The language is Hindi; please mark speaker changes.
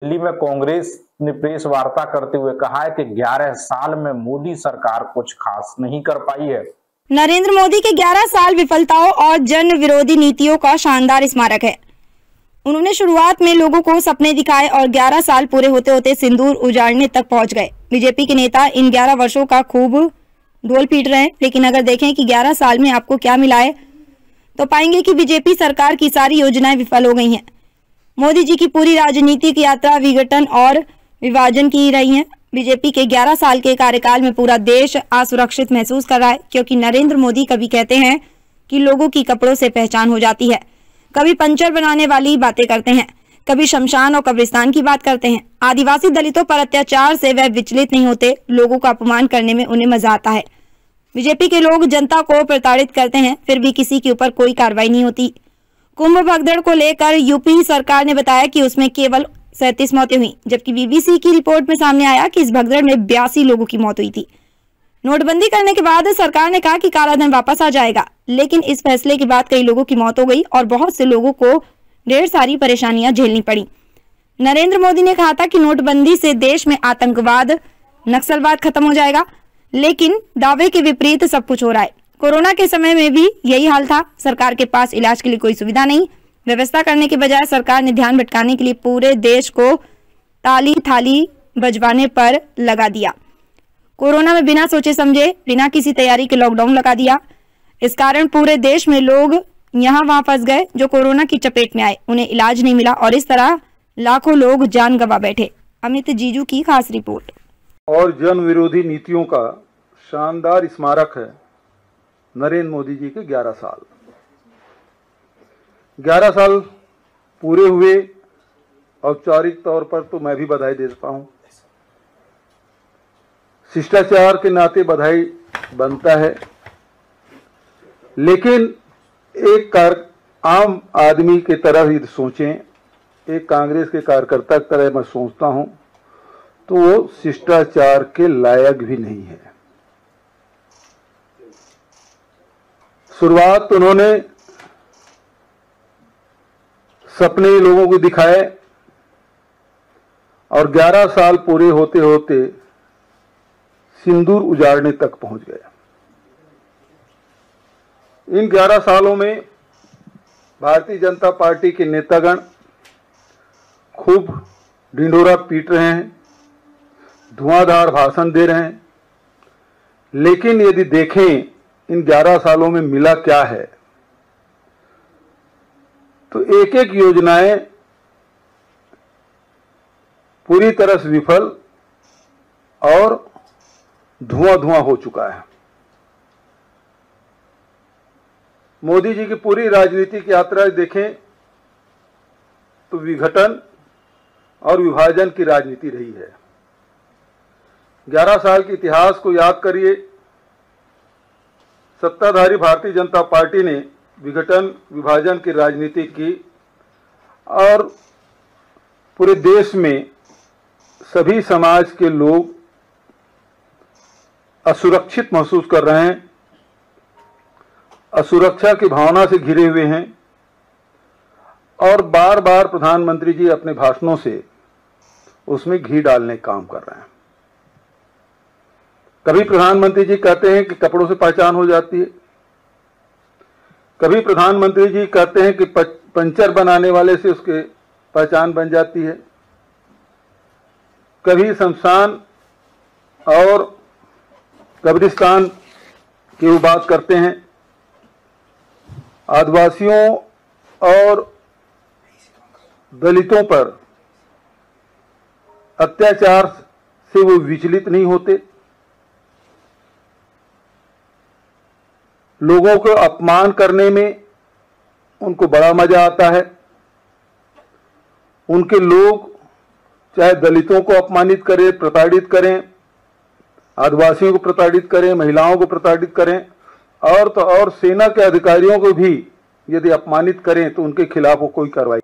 Speaker 1: दिल्ली में कांग्रेस ने प्रेस वार्ता करते हुए कहा है कि 11 साल में मोदी सरकार कुछ खास नहीं कर पाई है।
Speaker 2: नरेंद्र मोदी के 11 साल विफलताओं और जन विरोधी नीतियों का शानदार स्मारक है। उन्होंने शुरुआत में लोगों को सपने दिखाए और 11 साल पूरे होते होते सिंदूर उजाड़ने तक पहुंच गए। बीजेपी के नेता इन 11 वर्षों का खूब ढोल पीट रहे हैं, लेकिन अगर देखें कि 11 साल में आपको क्या मिला है तो पाएंगे कि बीजेपी सरकार की सारी योजनाएं विफल हो गई हैं। मोदी जी की पूरी राजनीतिक यात्रा विघटन और विभाजन की रही है। बीजेपी के 11 साल के कार्यकाल में पूरा देश असुरक्षित महसूस कर रहा है, क्योंकि नरेंद्र मोदी कभी कहते हैं कि लोगों की कपड़ों से पहचान हो जाती है, कभी पंचर बनाने वाली बातें करते हैं, कभी शमशान और कब्रिस्तान की बात करते हैं। आदिवासी दलितों पर अत्याचार से वह विचलित नहीं होते, लोगों का अपमान करने में उन्हें मजा आता है। बीजेपी के लोग जनता को प्रताड़ित करते हैं, फिर भी किसी के ऊपर कोई कार्रवाई नहीं होती। कुंभ भगदड़ को लेकर यूपी सरकार ने बताया कि उसमें केवल 37 मौतें हुई, जबकि बीबीसी की रिपोर्ट में सामने आया कि इस भगदड़ में 82 लोगों की मौत हुई थी। नोटबंदी करने के बाद सरकार ने कहा कि कालाधन वापस आ जाएगा, लेकिन इस फैसले के बाद कई लोगों की मौत हो गई और बहुत से लोगों को ढेर सारी परेशानियां झेलनी पड़ी। नरेंद्र मोदी ने कहा था कि नोटबंदी से देश में आतंकवाद, नक्सलवाद खत्म हो जाएगा, लेकिन दावे के विपरीत सब कुछ हो रहा है। कोरोना के समय में भी यही हाल था। सरकार के पास इलाज के लिए कोई सुविधा नहीं, व्यवस्था करने के बजाय सरकार ने ध्यान भटकाने के लिए पूरे देश को ताली थाली बजवाने पर लगा दिया। कोरोना में बिना सोचे समझे, बिना किसी तैयारी के लॉकडाउन लगा दिया। इस कारण पूरे देश में लोग यहाँ वहां फंस गए जो कोरोना की चपेट में आए, उन्हें इलाज नहीं मिला और इस तरह लाखों लोग जान गंवा बैठे। अमित जीजू की खास रिपोर्ट।
Speaker 3: और जन विरोधी नीतियों का शानदार स्मारक है नरेंद्र मोदी जी के 11 साल। 11 साल पूरे हुए, औपचारिक तौर पर तो मैं भी बधाई देता हूं। शिष्टाचार के नाते बधाई बनता है, लेकिन एक आम आदमी के तरह यदि सोचें, एक कांग्रेस के कार्यकर्ता की तरह मैं सोचता हूं, तो वो शिष्टाचार के लायक भी नहीं है। शुरुआत तो उन्होंने सपने लोगों को दिखाए और 11 साल पूरे होते होते सिंदूर उजाड़ने तक पहुंच गए। इन 11 सालों में भारतीय जनता पार्टी के नेतागण खूब ढिंढोरा पीट रहे हैं, धुआंधार भाषण दे रहे हैं, लेकिन यदि देखें इन 11 सालों में मिला क्या है, तो एक एक योजनाएं पूरी तरह से विफल और धुआं हो चुका है। मोदी जी की पूरी राजनीतिक यात्रा देखें तो विघटन और विभाजन की राजनीति रही है। 11 साल के इतिहास को याद करिए। सत्ताधारी भारतीय जनता पार्टी ने विघटन विभाजन की राजनीति की और पूरे देश में सभी समाज के लोग असुरक्षित महसूस कर रहे हैं, असुरक्षा की भावना से घिरे हुए हैं और बार बार प्रधानमंत्री जी अपने भाषणों से उसमें घी डालने का काम कर रहे हैं। कभी प्रधानमंत्री जी कहते हैं कि कपड़ों से पहचान हो जाती है, कभी प्रधानमंत्री जी कहते हैं कि पंचर बनाने वाले से उसके पहचान बन जाती है, कभी शमशान और कब्रिस्तान की वो बात करते हैं। आदिवासियों और दलितों पर अत्याचार से वो विचलित नहीं होते, लोगों को अपमान करने में उनको बड़ा मजा आता है। उनके लोग चाहे दलितों को अपमानित करें, प्रताड़ित करें, आदिवासियों को प्रताड़ित करें, महिलाओं को प्रताड़ित करें और तो और सेना के अधिकारियों को भी यदि अपमानित करें तो उनके खिलाफ वो कोई कार्रवाई